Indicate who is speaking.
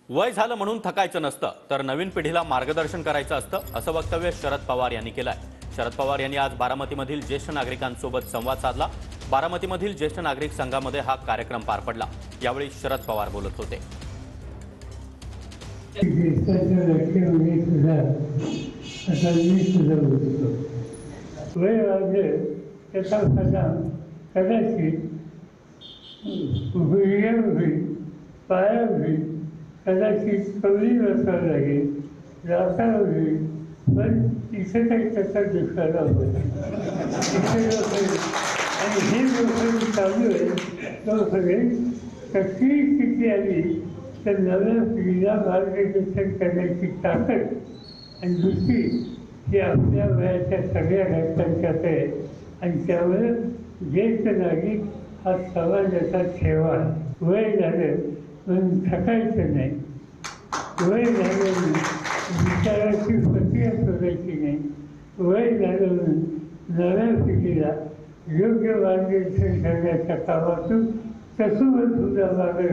Speaker 1: वय झालं म्हणून थकायचं नसतं, तर नवीन पिढीला मार्गदर्शन करायचं असतं, असं वक्तव्य शरद पवार यांनी केलंय। शरद पवार यांनी आज बारामतीमधील ज्येष्ठ नागरिकांसोबत संवाद साधला। बारामतीमधील ज्येष्ठ नागरिक संघामध्ये हा कार्यक्रम पार पडला। यावेळी शरद पवार बोलत होते।
Speaker 2: कदाचित कवळी बसावं लागेल, राखावं लागेल, पण तिथं काही त्याचा दुष्काळ होता आणि हे लोक चालू आहे तो कशी किती आली तर नव्या पिढीला मार्गदर्शन करण्याची ताकद आणि दुसरी ही आपल्या वयाच्या सगळ्या घटकांच्यात आहे आणि त्यामुळे ज्येष्ठ नागरिक हा समाजाचा ठेवा आहे। वय झालं म्हणून थकायचं नाही, वय झालं विचाराची प्रक्रिया शोधायची नाही, वय झालं म्हणून नव्या पिढीला योग्य मार्गदर्शन करण्याच्या कामातून तसं सुद्धा मार्ग